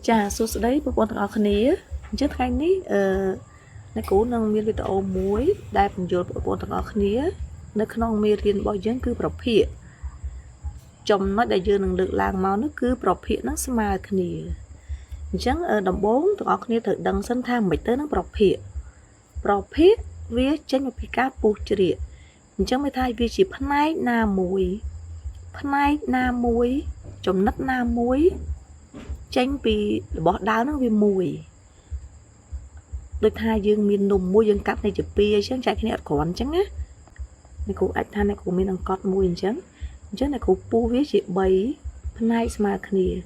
Chà, số đấy bộ bọn thằng khné chứ thay ní nó cũ nâng miên video muối đai phần dột bộ bọn thằng khné nó không miên riêng bao giờ cứ bọc hiện trong nó đại dương được làm máu nó cứ bọc hiện nó smile khné chẳng ở đồng bốn thằng khné thử đăng sân tham mấy tới nó bọc hiện viết trên một cái cá bù chìa chẳng mấy thay vì chỉ phân nái na muối trong nắp na muối tránh vì bỏ đau nó vì mùi đôi hai dương miền nùng mua dương cắt này chụp bia chứ chạy cái này còn trắng á này cụ anh than này cụ miền ăn cọt mùi trắng chứ này cụ pu viết chị bấy nay mà kia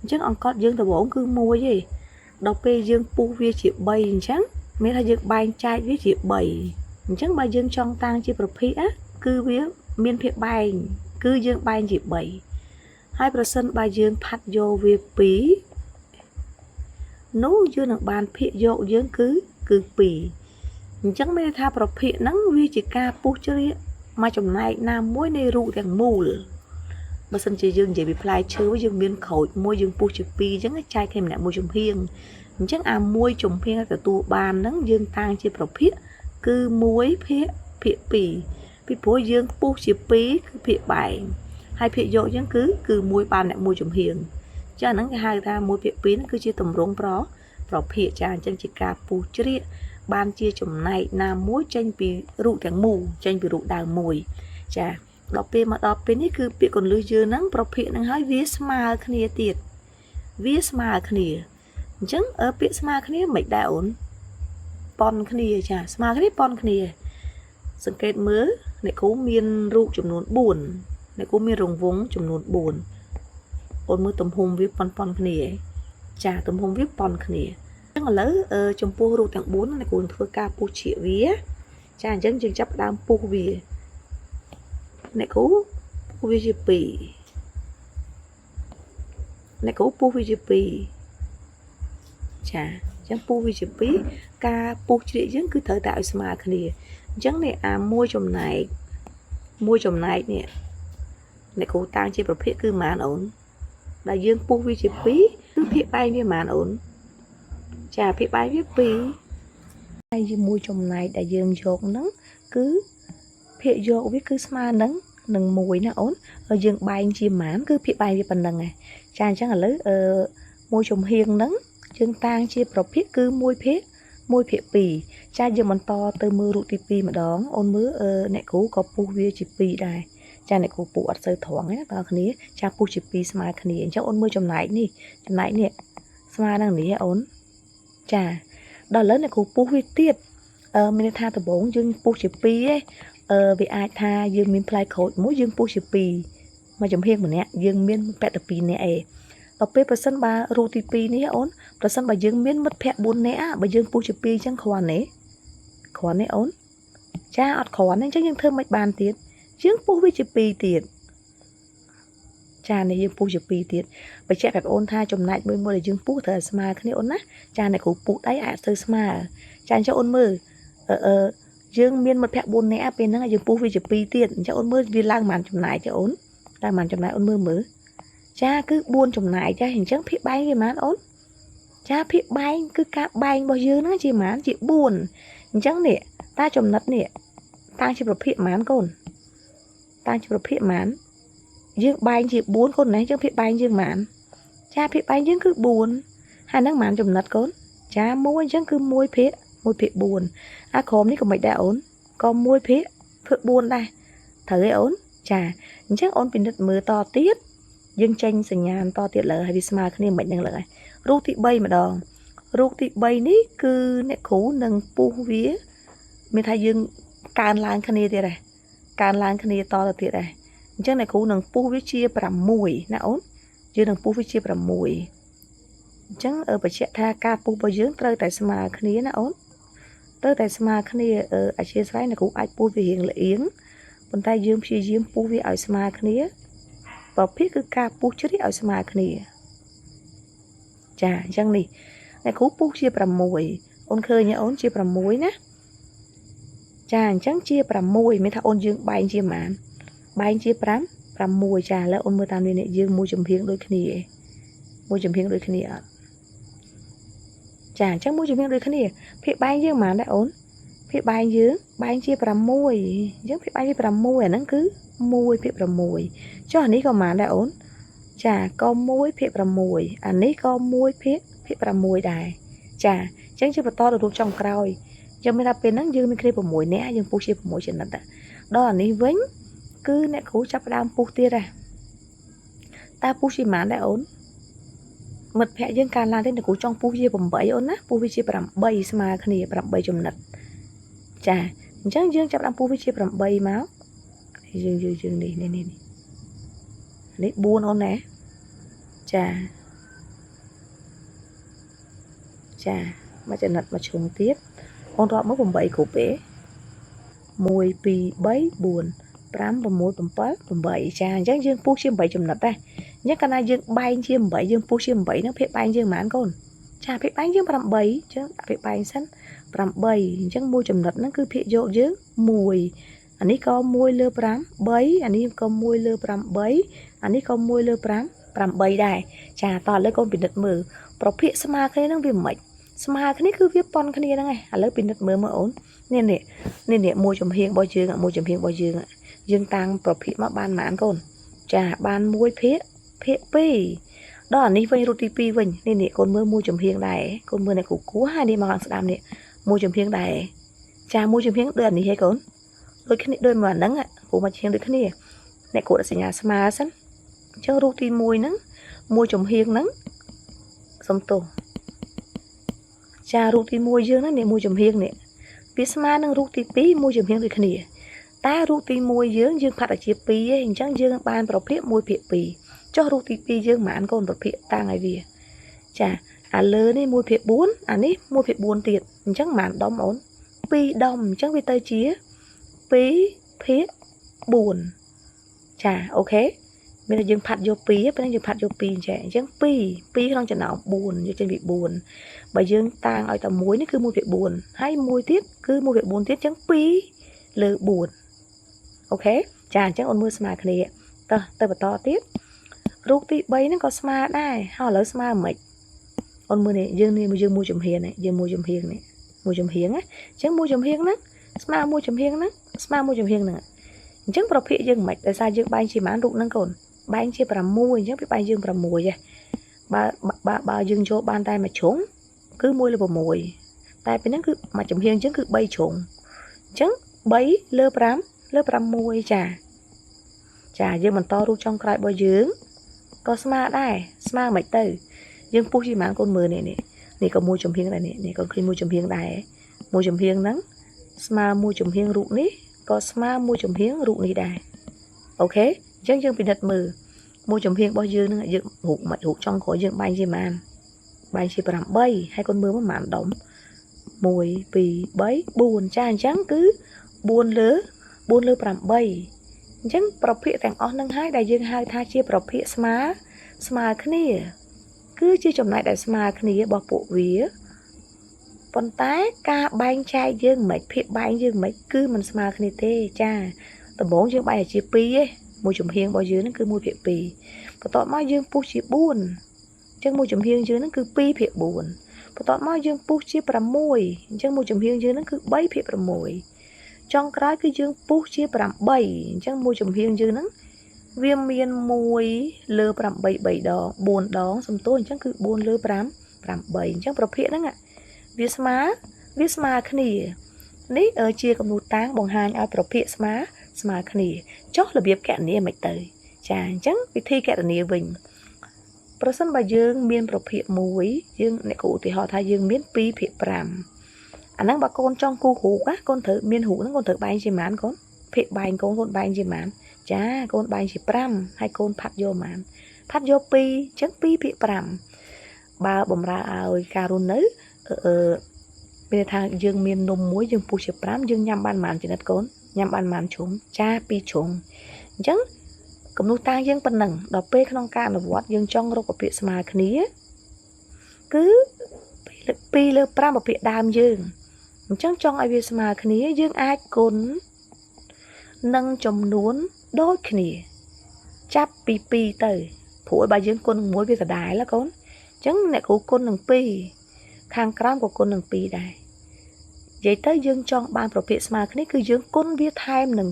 chứ ăn cọt dương tờ bổ cứ mua gì đọc bê dương pu viết chị bấy trắng mấy thay dương bay chai viết chị bấy trắng ba dương trong tang chị bật phi á cứ viết miền phía bay cứ dương bay chị bấy 2% បាយយើងផាត់យកវាពីរនោះយើងនឹងបានភាគយកយើងគឺពីរអញ្ចឹងមានថាប្រភេទហ្នឹងវាជាការពុះជ្រៀកមកចំណែកណាមួយនៃរូបទាំងមូលបើសិនជាយើងនិយាយពីផ្លែឈើយើងមានក្រូចមួយយើងពុះជាពីរអញ្ចឹងចែកគ្នាម្នាក់មួយចំហៀងអញ្ចឹងអាមួយចំហៀងទទួលបានហ្នឹងយើងតាំងជាប្រភេទគឺ1ភាគ2ពីព្រោះយើងពុះជា2គឺភាគបែង haiភាគយកចឹងគឺមួយបានអ្នកមួយចំហៀងចាហ្នឹងគេហៅថាមួយភាគ2ហ្នឹងគឺជាទម្រង់ប្រភេទចាអញ្ចឹងជាការពុះជ្រៀកបានជាចំណែកណាមួយចេញពីរូបទាំងមូលចេញពីរូបដើមមួយចាដល់ពេលមកដល់ពេលនេះគឺពាក្យកន្លឹះយើងហ្នឹងប្រភេទហ្នឹងហើយវាស្មើគ្នាទៀតវាស្មើគ្នាអញ្ចឹងពាក្យស្មើគ្នាមិនដែរអូនប៉ុនគ្នាចាស្មើគ្នាប៉ុនគ្នាសង្កេតមើលអ្នកគ្រូមានរូបចំនួន4 អ្នកគូមានរង្វង់ចំនួន4អូនមើលទំហំវាប៉ុនគ្នាចាទំហំវាប៉ុនគ្នាអញ្ចឹងឥឡូវចំពោះរូបទាំង4អ្នកគូនឹងធ្វើការពុះជ្រៀកវាចាអញ្ចឹងយើងចាប់ផ្ដើមពុះវាអ្នកគូពុះវាជា2អ្នកគូពុះវាជា2ចាអញ្ចឹងពុះវាជា2ការពុះជ្រៀកយើងគឺត្រូវតែឲ្យស្មើគ្នាអញ្ចឹងនេះអាមួយចំណែកនេះ អ្នកគ្រូតាំងជាប្រភេទគឺម៉ានអូនដែលយើងពុះវាជា2គឺភាគបែងវាម៉ានអូនចាភាគបែងវា2ហើយជាមួយចំណែកដែលយើងយកហ្នឹងគឺភាគយកវាគឺស្មើនឹង1ណាអូនហើយយើងបែងជាម៉ានគឺភាគបែងវាប៉ុណ្្នឹងឯងចាអញ្ចឹងឥឡូវមួយចំហៀងហ្នឹងយើងតាំងជាប្រភេទគឺ1ភាគ2ចាយើងបន្តទៅមើលរូបទី2ម្ដងអូនមើលអ្នកគ្រូក៏ពុះវាជា2ដែរ ចាអ្នកគ្រូពុះអត់សូវត្រង់ណាបងប្អូនចាពុះជា2ស្មើគ្នាអញ្ចឹងអូនមើលចំណែកនេះស្មើនឹងនេះអូនចាដល់ឥឡូវអ្នកគ្រូពុះវាទៀតមានន័យថាដំបូងយើងពុះជា2ឯងវាអាចថាយើងមានផ្លែក្រូចមួយយើងពុះជា2មកចំហៀងម្នាក់យើងមានពាក់តែ2នាក់ឯងដល់ពេលប្រសិនបើរូបទី2នេះអូនប្រសិនបើយើងមានមិត្តភ័ក្តិ4នាក់បើយើងពុះជា2អញ្ចឹងគ្រាន់ទេអូនចាអត់គ្រាន់ទេអញ្ចឹងយើងធ្វើមិនបានទៀត យើងពុះវាជា2ទៀតចានេះយើងពុះជា2ទៀតបញ្ជាក់ប្រាប់អូនថាចំណែកមួយដែលយើងពុះត្រូវស្មើគ្នាអូនណាចាអ្នកគ្រូពុះដៃអាចទៅស្មើចាអញ្ចឹងអូនមើលយើងមានមិត្តភ័ក្តិ4នាក់ពេលហ្នឹងយើងពុះវាជា2ទៀតអញ្ចឹងអូនមើលវាឡើងបានចំណែកទេអូនឡើងបានចំណែកអូនមើលចាគឺ4ចំណែកចាអញ្ចឹងភាគបែងវាប៉ុន្មានអូនចាភាគបែងគឺការបែងរបស់យើងហ្នឹងជាប៉ុន្មានជា4អញ្ចឹងនេះតាចំណិតនេះតាំងជាប្រភេទប៉ុន្មានកូន តាំងជាប្រភេទប៉ុន្មានយើងបែងជា4កូនណាយើងភាគបែងយើងប៉ុន្មានចាភាគបែងយើងគឺ4ហើយហ្នឹងប៉ុន្មានចំណិតកូនចា1អញ្ចឹងគឺ1ភាគ4អាក្រមនេះក៏មិនដែរអូនក៏1ភាគ4ដែរត្រូវទេអូនចាអញ្ចឹងអូនពិនិត្យមើលតទៀតយើងចេញសញ្ញាណតទៀតលើហើយវាស្មើគ្នាមិនហ្នឹងលើហើយរូបទី3ម្ដងរូបទី3នេះគឺអ្នកគ្រូនឹងពុះវាមានថាយើងកើនឡើងគ្នាទៀតដែរ ការឡើងគ្នាតទៅទៀតដែរអញ្ចឹងអ្នកគ្រូនឹងពុះវាជា6ណាអូនយើងនឹងពុះវាជា6អញ្ចឹងបញ្ជាក់ថាការពុះរបស់យើងត្រូវតែស្មើគ្នាណាអូនត្រូវតែស្មើគ្នាអធិស្ឋានអ្នកគ្រូអាចពុះវារៀងល្អៀងប៉ុន្តែយើងព្យាយាមពុះវាឲ្យស្មើគ្នាប្រភេទគឺការពុះជ្រៀកឲ្យស្មើគ្នាចាអញ្ចឹងនេះអ្នកគ្រូពុះជា6អូនឃើញទេអូនជា6ណា ចាអញ្ចឹងជា6មានថាអូនយើងបែងជាប៉ុន្មានបែងជា5 6ចាឥឡូវអូនមើលតាមនេះយើងមួយចំហៀងដូចគ្នាមួយចំហៀងដូចគ្នាអត់ ចាអញ្ចឹងមួយជំហានដូចគ្នាភាគបែងយើងហ្មងដែរអូនភាគបែងយើងបែងជា6អញ្ចឹងភាគបែងជា6អាហ្នឹងគឺ1ភាគ6ចុះអានេះក៏ហ្មងដែរអូនចាក៏1ភាគ6អានេះក៏1ភាគ6ដែរចាអញ្ចឹងជាបន្តទៅរូបចុងក្រោយចាំមានថាពេលហ្នឹងយើងមានគ្នា6នាក់យើងពុះជា6ចំណិតដល់អានេះវិញគឺអ្នកគ្រូចាប់ផ្ដើមពុះទៀតហ่ะតើពុះជាប៉ុន្មានដែរអូនមិត្តភ័ក្ដិយើងកាលឡើងទេអ្នកគ្រូចង់ពុះជា8អូនណាពុះវាជា8ស្មើគ្នា8ចំណិតចាអញ្ចឹងយើងចាប់ផ្ដើមពុះវាជា8មកយើងនេះ4អូនណាចាមួយចំណិតមួយជ្រុងទៀតអូនរាប់មក8គ្រប់ទេ1 2 3 4 5 6 7 8ចាអញ្ចឹងយើងពុះជា8ចំណិតដែរអញ្ចឹងកាលណាយើងបែងជា8យើងពុះជា8ហ្នឹងភាគបែងយើងប៉ុន្មានកូនចាភាគបែងយើង8អញ្ចឹងភាគបែងសិន8អញ្ចឹងមួយចំណិតហ្នឹងគឺភាគយកយើង1អានេះក៏1លើ5 3អានេះក៏1លើ5 3អានេះក៏1លើ5 8ដែរចាតោះឥឡូវកូនពិនិត្យមើលប្រភេទស្មើគ្នាហ្នឹងវាមិនស្មើគ្នាគឺវាប៉ុនគ្នាហ្នឹងឯងឥឡូវពិនិត្យមើលអូននេះមួយចំហៀងរបស់យើងមួយចំហៀងរបស់យើងតាំងប្រភេទមកបានប៉ុន្មានកូនចាបាន1ភាគ2ដល់អានេះវិញរូបទី2វិញនេះកូនមើលមួយចំហៀងដែរកូនមើលអ្នកគូហើយនេះមកខាងស្ដាំនេះមួយចំហៀងដែរចាមួយចំហៀងដូចអានេះហីកូនដូចគ្នាដូចមកហ្នឹងគ្រូមកជាងដូចគ្នាអ្នកគូដាក់សញ្ញាស្មើសិនអញ្ចឹងរូបទី1ហ្នឹងមួយចំហៀងហ្នឹងសំទោសចារូបទី1យើងហ្នឹងនេះមួយចំហៀងនេះវាស្មើនឹងរូបទី2មួយចំហៀងដូចគ្នាតែរូបទី1យើងផាត់ឲ្យជា2ឯងអញ្ចឹងយើងបានប្រភេទ1ភាគ2ចុះរូបទី2យើងប៉ុន្មានកូនប្រភេទតាំងឲ្យវាចាអាលើនេះ1ភាគ4អានេះ1ភាគ4ទៀតអញ្ចឹងប៉ុន្មានដុំអូន2ដុំអញ្ចឹងវាទៅជា2ភាគ4ចាអូខេមានតែយើងផាត់យក2ពេលហ្នឹងយើងផាត់យក2ចាអញ្ចឹង2ក្នុងចំណោម4យកចេញពី4បើយើងតាំងឲ្យតែ1នេះគឺ1ភាគ4ហើយ1ទៀតគឺ1ភាគ4ទៀតអញ្ចឹង2លើ4អូខេចាអញ្ចឹងអូនមើលស្មើគ្នាទៅបន្តទៀតរូបទី3ហ្នឹងក៏ស្មើដែរហើយឥឡូវស្មើមិនអូនមើលនេះយើងមួយចំហៀងនេះយើងមួយចំហៀងនេះមួយចំហៀងណាអញ្ចឹងមួយចំហៀងហ្នឹងស្មើមួយចំហៀងហ្នឹងស្មើមួយចំហៀងហ្នឹងអញ្ចឹងប្រភេទយើងមិនដោយសារយើងបែងជាប៉ុន្មានរូបហ្នឹងកូនបែងជា6អញ្ចឹងវាបែងយើង6ហ៎បើយើងយកបានតែមួយជ្រុងគឺ1លើ6តែពេលហ្នឹងគឺមួយចំហៀងអញ្ចឹងគឺ3ជ្រុងអញ្ចឹង3លើ5លើ6ចាយើងបន្តរូបចុងក្រោយរបស់យើងក៏ស្មើដែរស្មើមិនទៅយើងពុះជាប៉ុន្មានកូនមើលនេះក៏មួយចំហៀងដែរនេះកូនឃើញមួយចំហៀងដែរមួយចំហៀងហ្នឹងស្មើមួយចំហៀងរូបនេះក៏ស្មើមួយចំហៀងរូបនេះដែរអូខេអញ្ចឹងយើងពិនិត្យមើលមួយចំហៀងរបស់យើងហ្នឹងយើងរូបចុងក្រោយយើងបែងជាប៉ុន្មានបែងជា8ហើយកូនមើលមកប៉ុន្មានដុំ1 2 3 4ចាអញ្ចឹងគឺ4លើ8អញ្ចឹងប្រភេទទាំងអស់ហ្នឹងហើយដែលយើងហៅថាជាប្រភេទស្មើគ្នាគឺជាចំណែកដែលស្មើគ្នារបស់ពួកវាប៉ុន្តែការបែងចែកយើងមិនភាគបែងយើងមិនគឺមិនស្មើគ្នាទេចាដំបូងយើងបែងឲ្យជា2ឯងមួយចំហៀងរបស់យើងហ្នឹងគឺ1ភាគ2បន្ទាប់មកយើងពុះជា4អញ្ចឹងមួយចំហៀងយើងហ្នឹងគឺ2ភាគ4បន្ទាប់មកយើងពុះជា6អញ្ចឹងមួយចំហៀងយើងហ្នឹងគឺ3ភាគ6ចុងក្រោយគឺយើងពុះជា8អញ្ចឹងមួយចំហៀងយើងហ្នឹងវាមាន1លើ8 3ដង4ដងសំទោសអញ្ចឹងគឺ4លើ5 8អញ្ចឹងប្រភេទហ្នឹងវាស្មើគ្នានេះជាគំនូរតាំងបង្ហាញឲ្យប្រភេទស្មើគ្នាចុះរបៀបកណនាមិនទៅចាអញ្ចឹងវិធីកណនាវិញប្រសិនបើយើងមានប្រភេទមួយយើងអ្នកគ្រូឧទាហរណ៍ថាយើងមាន2ភាគ5អាហ្នឹងបើកូនចង់គូរូបណាកូនត្រូវមានរូបហ្នឹងកូនត្រូវបែងជាប៉ុន្មានកូនភាគបែងកូនបែងជាប៉ុន្មានចាកូនបែងជា5ហើយកូនផាត់យកប៉ុន្មានផាត់យក2អញ្ចឹង2ភាគ5បើបំរើឲ្យការរស់នៅមានថាយើងមាននំមួយយើងពុះជា5យើងញ៉ាំបានប៉ុន្មានចំណិតកូនញ៉ាំបានប៉ុន្មានជ្រុងចា2ជ្រុងអញ្ចឹងគំនូរតាំងយើងប៉ុណ្ណឹងដល់ពេលក្នុងការអនុវត្តយើងចង់រកប្រភេទស្មើគ្នាគឺ2លើ5ប្រភេទដើមយើងអញ្ចឹងចង់ឲ្យវាស្មើគ្នាយើងអាចគុណនឹងចំនួនដូចគ្នាចាប់ពី2ទៅព្រោះបើយើងគុណនឹង1វាដដែលកូនអញ្ចឹងអ្នកគ្រូគុណនឹង2 ខាងក្រោមក៏គុណនឹង2ដែរនិយាយទៅយើងចង់បានប្រភេទស្មើគ្នាគឺយើងគុណវាថែមនឹង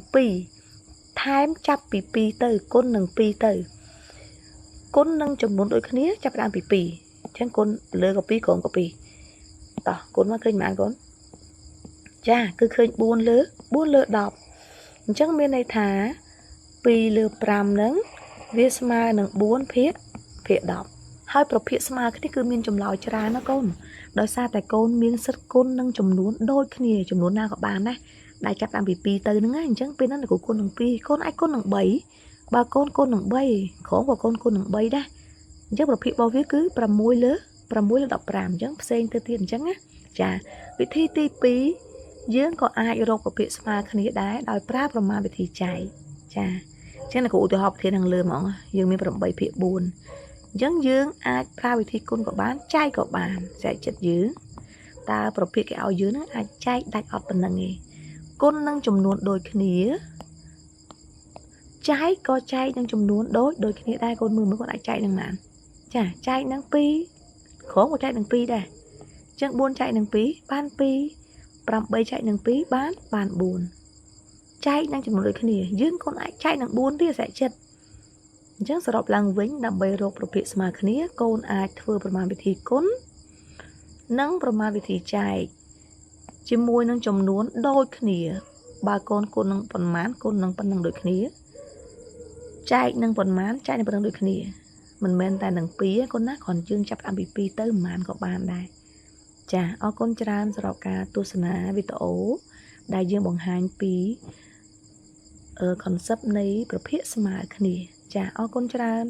2ថែមចាប់ពី2ទៅគុណនឹង2ទៅគុណនឹងចំនួនដូចគ្នាចាប់ផ្ដើមពី2អញ្ចឹងគុណលើក៏2ក្រោមក៏2តោះគុណមកឃើញប៉ុន្មានកូនចាគឺឃើញ4លើ10អញ្ចឹងមានន័យថា2លើ5ហ្នឹងវាស្មើនឹង4ភាគ10ហើយប្រភេទស្មើគ្នាគឺមានចម្លើយច្រើនណាកូនដោយសារតែកូនមានសិទ្ធិគុណនឹងចំនួនដូចគ្នាចំនួនណាក៏បានដែរដែលចាប់តាំងពី2ទៅហ្នឹងអញ្ចឹងពេលហ្នឹងគ្រូគុណនឹង2កូនអាចគុណនឹង3បើកូនគុណនឹង3ក្រោមក៏កូនគុណនឹង3ដែរអញ្ចឹងប្រភេទរបស់វាគឺ6លើ15អញ្ចឹងផ្សេងទៅទៀតអញ្ចឹងណាចាវិធីទី2យើងក៏អាចរកប្រភេទស្មើគ្នាដែរដោយប្រើប្រមាណវិធីចែកចាអញ្ចឹងគ្រូឧទាហរណ៍ប្រធានខាងលើហ្មងយើងមាន8ភាគ4អញ្ចឹងយើងអាចប្រើវិធីគុណក៏បានចែកក៏បានចែកចិត្តយើងតើប្រភេទគេឲ្យយើងហ្នឹងអាចចែកដាច់អត់ប៉ុណ្្នឹងឯងគុណនឹងចំនួនដូចគ្នាចែកក៏ចែកនឹងចំនួនដូចគ្នាដែរកូនមើលគាត់អាចចែកនឹងបានចាចែកនឹង2ក្រោមក៏ចែកនឹង2ដែរអញ្ចឹង4ចែកនឹង2បាន2 8ចែកនឹង2បាន4ចែកនឹងចំនួនដូចគ្នាយើងកូនអាចចែកនឹង4ទៀតស្រេចចិត្តអញ្ចឹងសរុបឡើងវិញដើម្បីរកប្រភេទស្មើគ្នាកូនអាចធ្វើប្រមាណវិធីគុណនិងប្រមាណវិធីចែកជាមួយនឹងចំនួនដូចគ្នាបើកូនគុណនឹងប៉ុន្មានគុណនឹងប៉ុណ្ណឹងដូចគ្នាចែកនឹងប៉ុន្មានចែកនឹងប៉ុណ្ណឹងដូចគ្នាមិនមែនតែនឹង2កូនណាគ្រាន់យើងចាប់តាមពី2ទៅប៉ុន្មានក៏បានដែរចាអរគុណច្រើនសម្រាប់ការទស្សនាវីដេអូដែលយើងបង្ហាញពីconcept នៃប្រភេទស្មើគ្នាចាអរគុណច្រើន